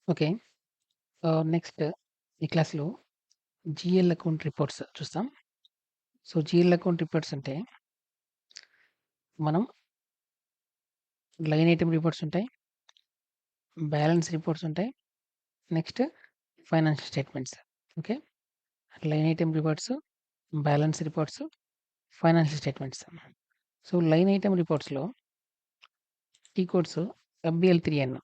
Okay. Next ఈ క్లాస్‌లో GL account reports చూస్తాం. సో, జీఎల్ అకౌంట్ రిపోర్ట్స్ అంటే మనం లైన్ ఐటెమ్ రిపోర్ట్స్ ఉంటాయి. బ్యాలెన్స్ రిపోర్ట్స్ ఉంటాయి. Next financial statements. Okay. Line item reports, balance reports, financial statements. So, line item రిపోర్ట్స్‌లో T codes FBL three N.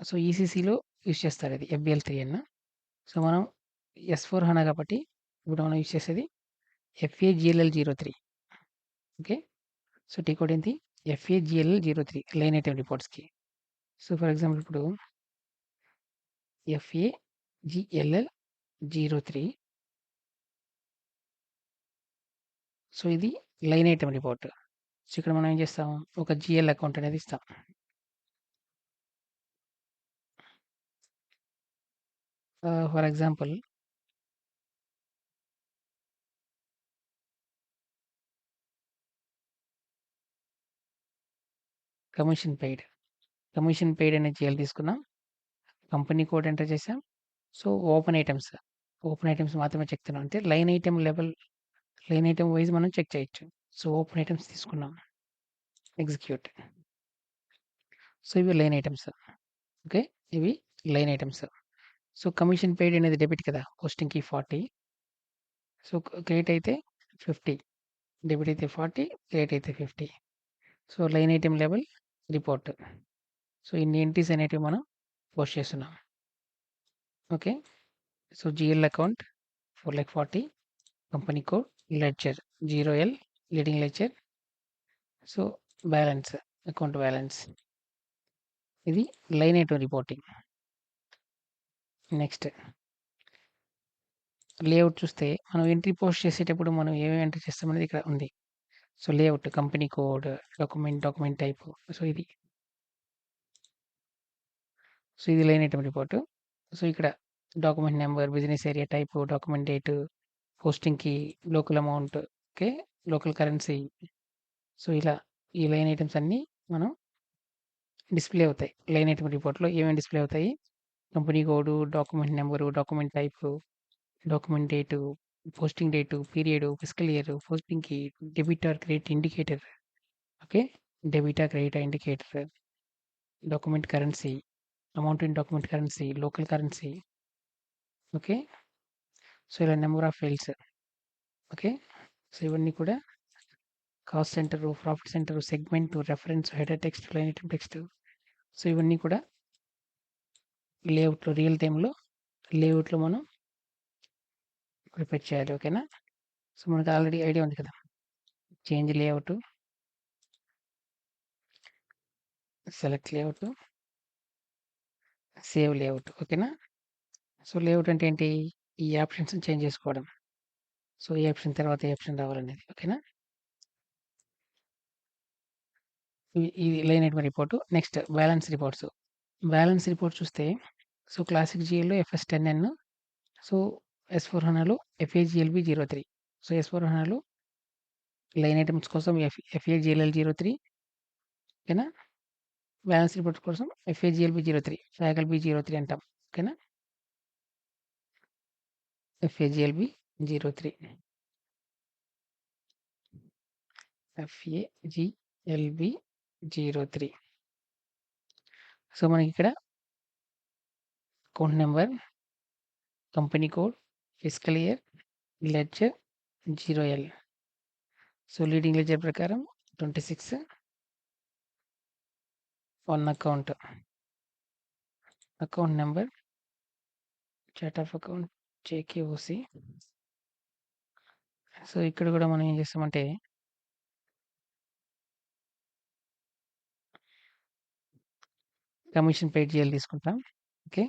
So, ఈసీసీలో use చేస్తారు ఇది ఎఫ్‌బీఎల్3ఎన్. So, మనం ఎస్/4 హనా కాబట్టి ఇప్పుడు మనం యూజ్ చేసేది ఎఫ్ఏజీఎల్ఎల్03. ఓకే. సో, టీ కోడ్ ఏంటి? ఎఫ్ఏజీఎల్ఎల్03 లైన్ ఐటెమ్ రిపోర్ట్స్‌కి. సో, ఫర్ ఎగ్జాంపుల్ ఇప్పుడు ఎఫ్ఏజీఎల్ఎల్03. సో, ఇది లైన్ ఐటెమ్ రిపోర్ట్. సో, ఇక్కడ మనం ఏం చేస్తాం? ఒక జీఎల్ అకౌంట్ అనేది ఇస్తాం. For example commission paid. Commission paid అనే జీఎల్ తీసుకున్నాం. కంపెనీ కోడ్ ఎంటర్ చేసాం. So, open items. Open items మాత్రమే చెక్ చేస్తున్నాం. అంటే line item level, line item wise మనం చెక్ చేయొచ్చు. సో, ఓపెన్ ఐటెమ్స్ తీసుకున్నాం. ఎగ్జిక్యూట్. సో, ఇవి లైన్ ఐటెమ్స్. ఓకే. ఇవి line items. So, commission paid అనేది డెబిట్ కదా! పోస్టింగ్‌కి 40. సో, క్రెడిట్ అయితే 50. డెబిట్ అయితే 40, క్రెడిట్ అయితే 50. So, line item level report. So, ఇన్ని ఎంట్రీస్ అనేటివి మనం పోస్ట్ చేస్తున్నాం. Okay. So, GL account 4,40,000. Company code ledger 0L leading ledger. So, balance, account balance. ఇది line item reporting. Next layout చూస్తే మనం ఎంట్రీ పోస్ట్ చేసేటప్పుడు మనం ఏమేమి ఎంటర్ చేస్తామనేది ఇక్కడ ఉంది. So, layout, company code, document type. So, ఇది. సో, ఇది లైన్ ఐటెమ్ రిపోర్ట్. సో, ఇక్కడ document number, business area type, document date, పోస్టింగ్‌కి local amount, okay. Local currency. So, ఇలా ఈ లైన్ ఐటెమ్స్ అన్నీ మనం డిస్‌ప్లే అవుతాయి. లైన్ ఐటెమ్ రిపోర్ట్‌లో ఏమేమి డిస్‌ప్లే అవుతాయి? Company code, document number, document type, document date, posting date, period, fiscal year, పోస్టింగ్‌కి debit or credit indicator. Okay. డెబిటా, క్రెడిటా indicator, document currency, amount in document currency, local currency. Okay. So, ఇలా number of fields. Okay. So, ఇవన్నీ కూడా cost centre, profit centre, segment, reference, header text, line item text. So, ఇవన్నీ కూడా లేఅవుట్‌లో real టైమ్‌లో లేఅవుట్‌లో మనం ప్రిపేర్ చేయాలి. ఓకేనా? సో, మనకు ఆల్రెడీ ఐడియా ఉంది కదా! Change layout, select layout, save layout. ఓకేనా? సో, లేఅవుట్ అంటే ఏంటి? ఈ ఆప్షన్స్‌ని చేంజ్ చేసుకోవడం. సో, ఈ ఆప్షన్ తర్వాత ఏ ఆప్షన్ రావాలనేది. ఓకేనా? ఇది line item report. Next balance reports. Balance report చూస్తే సో, క్లాసిక్ జీఎల్‌లో ఎఫ్ఎస్10ఎన్. సో, ఎస్/4 హనాలో ఎఫ్ఏజీఎల్‌బి03. సో, ఎస్/4 హనాలో లైన్ ఐటమ్స్ కోసం ఎఫ్ఏజీఎల్ఎల్03. ఓకేనా? బ్యాలెన్స్ రిపోర్ట్ కోసం ఎఫ్ఏజీఎల్‌బి03, ఫ్యాగల్-బి03 అంటాం. ఓకేనా? ఎఫ్ఏజీఎల్‌బి03. ఎఫ్ఏజీఎల్‌బి03. సో, మనకిక్కడ account number, company code, fiscal year, ledger 0L. So, leading ledger ప్రకారం 26, 1 account, account number, chart of account, JKOC. So, ఇక్కడ కూడా మనం ఏం చేస్తామంటే కమిషన్ పెయిడ్ జీఎల్ తీసుకుంటాం. ఓకే.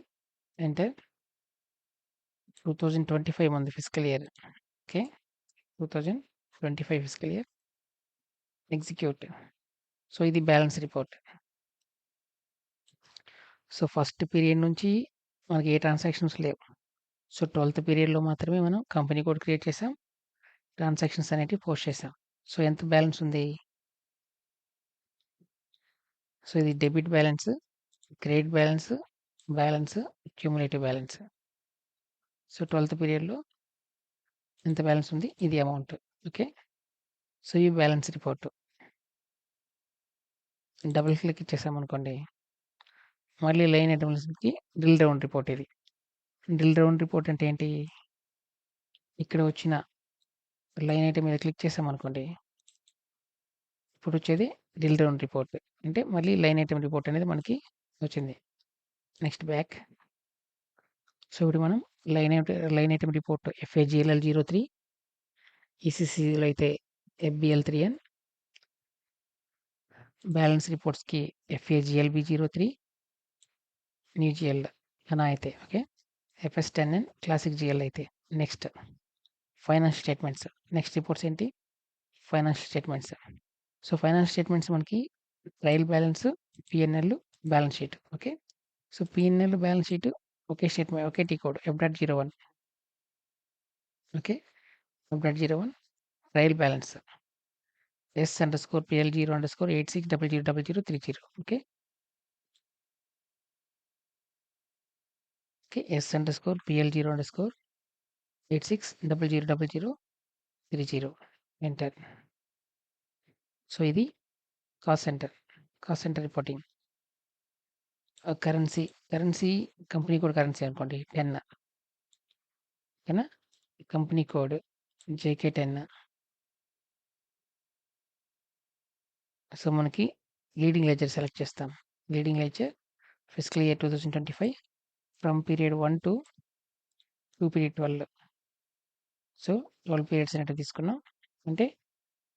ఎంటర్. 2025 ఉంది fiscal year. Okay. 2025 fiscal year. Execute. So, ఇది balance report. So, first period నుంచి మనకి ఏ ట్రాన్సాక్షన్స్ లేవు. సో, 12థ్ పీరియడ్‌లో మాత్రమే మనం కంపెనీ కోడ్ క్రియేట్ చేసాం. ట్రాన్సాక్షన్స్ అనేటివి పోస్ట్ చేసాం. సో, ఎంత బ్యాలెన్స్ ఉంది? సో, ఇది debit balance, credit balance, balance, cumulative balance. So 12th పీరియడ్‌లో ఎంత బ్యాలెన్స్ ఉంది? ఇది అమౌంట్. ఓకే. సో ఈ బ్యాలెన్స్ రిపోర్ట్. డబుల్ క్లిక్ ఇచ్చేసామనుకోండి. మళ్ళీ లైన్ ఐటమ్స్‌కి డ్రిల్ డౌన్ రిపోర్ట్ ఇది. డ్రిల్ డౌన్ రిపోర్ట్ అంటే ఏంటి? ఇక్కడ వచ్చిన లైన్ ఐటమ్ మీద క్లిక్ చేసామనుకోండి. ఇప్పుడు వచ్చేది డ్రిల్ డౌన్ రిపోర్ట్. అంటే మళ్ళీ లైన్ ఐటమ్ రిపోర్ట్ అనేది మనకి వచ్చింది. Next back. సో ఇప్పుడు మనం లైన్ ఐటమ్ రిపోర్ట్ FAGLL 03, ECCలో అయితే FBL 3N, బ్యాలెన్స్ రిపోర్ట్స్‌కి FAGLB 03, న్యూ GL అలా అయితే okay. FS 10N, classic GL అయితే. Next finance statements. Next reports ఏంటి? Finance statements. So finance statements మనకి trial balance, P&L, balance sheet. Okay. So P&L, balance sheet ఒకే statement, ఒకే T code F.01. Okay. F.01 trial balance S_PL0_86000030. Okay. Okay. S_PL0_86000030. Enter. So ఇది cost centre. Cost centre reporting. Currency company code currency అనుకోండి 10. ఓకేనా? Company code JK10. So మనకి leading ledger select చేస్తాం. Leading ledger fiscal year 2025 from period 1 to period 12. So 12 periods అనేవి తీసుకున్నాం. అంటే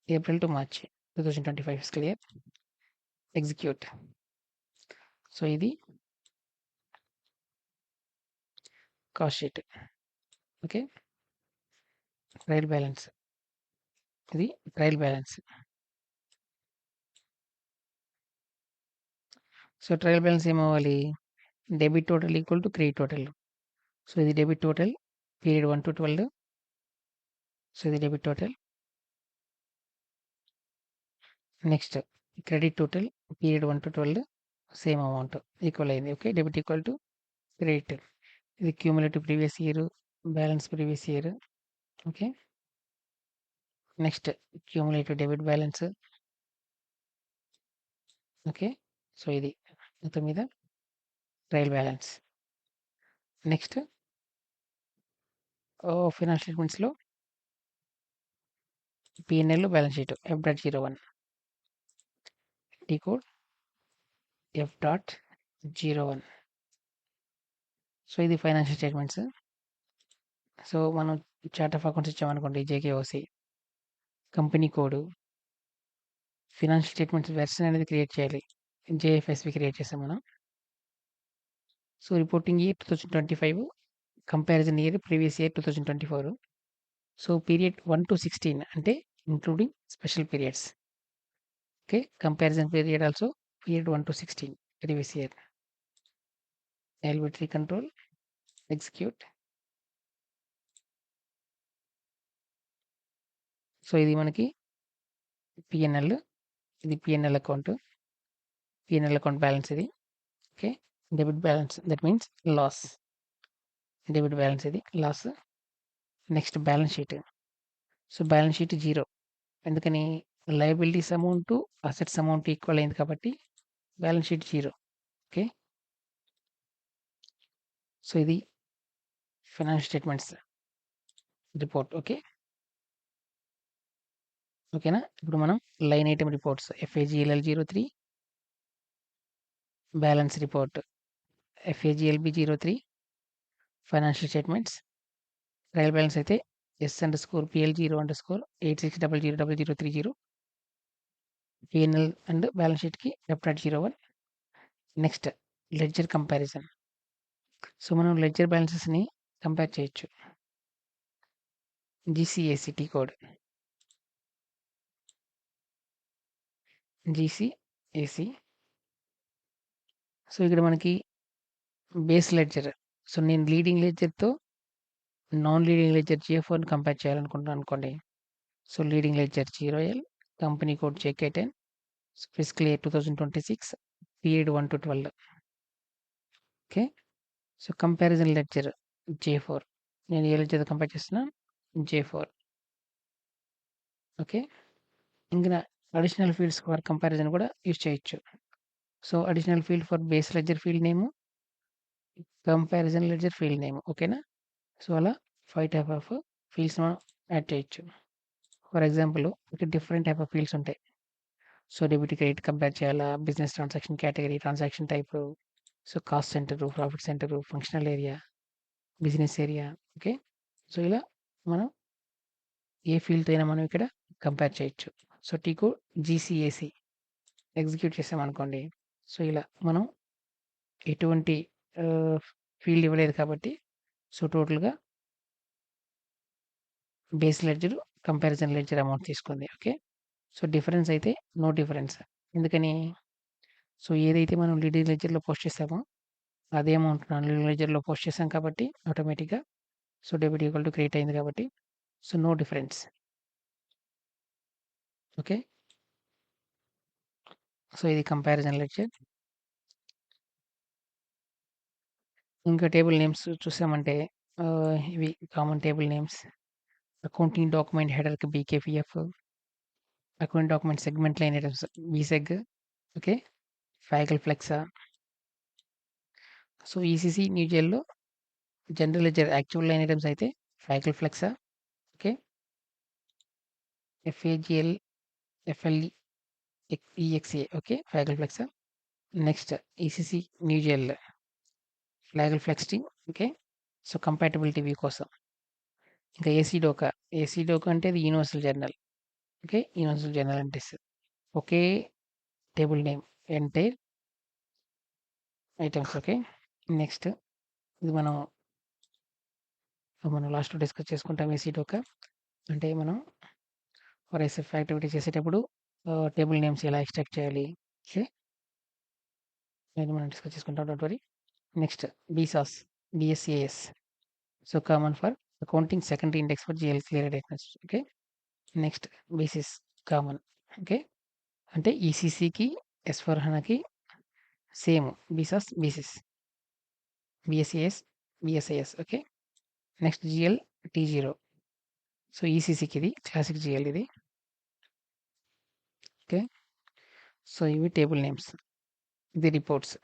April to March 2025 fiscal year. Execute. So ఇది cost sheet. Okay. Trial balance. ఇది trial balance. So trial balance ఏమవ్వాలి? Debit total equal to credit total. So ఇది debit total period 1 to 12. So ఇది debit total. Next credit total period 1 to 12 same amount equal అయింది. Okay. Debit equal to credit. ఇది cumulative previous year, balance previous year. Okay. Next cumulative debit balance. Okay. So ఇది మొత్తం మీద trial balance. Next financial స్టేట్మెంట్స్‌లో P&L, balance sheet F.01 T code F.01. So ఇది financial statements. So మనం chart of accounts ఇచ్చామనుకోండి JKOC, company code, financial statements version అనేది create చేయాలి. JFSV create చేసాం మనం. So reporting year 2025, comparison year previous year 2024. So period 1 to 16 అంటే including special periods. Okay. Comparison period also period 1 to 16 previous year. LB3 control. Execute. So ఇది మనకి P&L. ఇది P&L account. P&L account balance ఇది. Okay. Debit balance that means loss. Debit balance ఇది loss. Next balance sheet. So balance sheet 0. ఎందుకని? Liabilities amount, assets amount equal అయింది కాబట్టి balance sheet 0. Okay. So ఇది financial statements report. Okay. ఓకేనా? ఇప్పుడు మనం line item reports FAGLL 03, balance report FAGLB 03, financial statements. Trial balance అయితే S_PL0_86000030. P&L and balance షీట్కి F.01. Next ledger comparison. So మనం ledger బ్యాలెన్సెస్ని కంపేర్ చేయొచ్చు. GCAC code. GCAC. సో ఇక్కడ మనకి బేస్ లెడ్జర్. సో నేను లీడింగ్ లెడ్జర్తో non leading ledger GF1 compare చేయాలనుకుంటున్నాను అనుకోండి. So leading ledger 0L, company code JK10, fiscal year 2026, period 1 to 12. Okay. So, comparison ledger J4 నేను ఏ లెడ్జర్‌తో కంపేర్ చేస్తున్నా? J4 okay. ఇంకన అడిషనల్ ఫీల్డ్స్ ఫర్ కంపారిజన్ కూడా యూజ్ చేయొచ్చు. So, additional field for base ledger field name, comparison ledger field name ఓకేనా? So, అలా 5 type of fields మనం యాడ్ చేయొచ్చు. ఫర్ ఎగ్జాంపుల్ ఒక డిఫరెంట్ టైప్ ఆఫ్ ఫీల్డ్స్ ఉంటాయి. సో, డెబిట్, క్రెడిట్ కంపేర్ చేయాలా, business transaction category, transaction type, so, cost centre, profit centre, functional area, business area okay. So, ఇలా మనం ఏ ఫీల్డ్‌తో అయినా మనం ఇక్కడ కంపేర్ చేయొచ్చు. సో, టీకు జీసీఏసీ ఎగ్జిక్యూట్ చేసామనుకోండి. సో, ఇలా మనం ఎటువంటి ఫీల్డ్ ఇవ్వలేదు కాబట్టి సో, టోటల్‌గా base ledger, comparison ledger amount తీసుకుంది. ఓకే. సో, డిఫరెన్స్ అయితే నో డిఫరెన్స్. ఎందుకని? సో, ఏదైతే మనం లీడింగ్ లెడ్జర్‌లో పోస్ట్ చేసామో అదే అమౌంట్ నాన్ లీడింగ్ లెడ్జర్‌లో పోస్ట్ చేసాం కాబట్టి ఆటోమేటిక్‌గా so, debit equal to credit అయింది కాబట్టి so, no difference. Okay. So, ఇది కంపారిజన్ లెడ్జర్. ఇంకా టేబుల్ నేమ్స్ చూసామంటే ఇవి common table names. Accounting document హెడర్‌కి BKPF, account document segment line items BSEG okay. FAGLFLEXA. So, ECC new జెల్‌లో general ledger actual line items అయితే FAGLFLEXA okay. FAGL, FLE, EXA okay. FAGLFLEXA. Next ECC new GL FAGLFLEXT okay. So, compatibility view కోసం. ఇంకా ACDOCA. ACDOCA అంటే అది universal journal. Okay. Universal journal entries. ఒకే table name entire items okay. Next ఇది మనం లాస్ట్‌లో discuss చేసుకుంటాం ACDOCA. అంటే మనం ఫర్ ఎస్ఎఫ్ యాక్టివిటీ చేసేటప్పుడు టేబుల్ నేమ్స్ ఎలా ఎక్స్ట్రాక్ట్ చేయాలి. ఓకే. అది మనం డిస్కస్ చేసుకుంటాం don't worry. Next BSAS, BSAS. So, common for accounting secondary index for GL clear diagnose okay. Next BSIS common okay. అంటే ఈసీసీకి, ఎస్/4హనాకి same BSAS, BSIS, BSAS, BSIS okay. Next GL, టీ0. So, ఈసీసీకి ఇది classic GL ఇది. Okay. So, ఇవి table names. ఇది reports.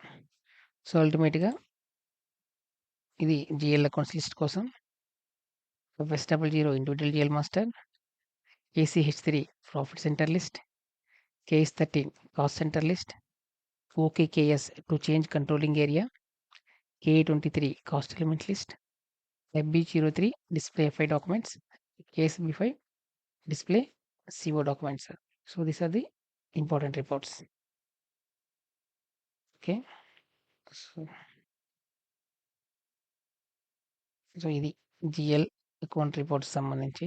So, అల్టిమేట్‌గా ఇది జీఎల్ అకౌంట్స్ లిస్ట్ కోసం ఎఫ్ఎస్00 ఇండివిడ్యువల్ జీఎల్ మాస్టర్, కేసీహెచ్3 ప్రాఫిట్ సెంటర్ లిస్ట్, కేఎస్13 cost centre list, OKKS to change controlling area, K23 cost element list, FB03 display FI documents, KSB5 display CO documents. So these are the important reports. Okay. So ఇది GL account reports సంబంధించి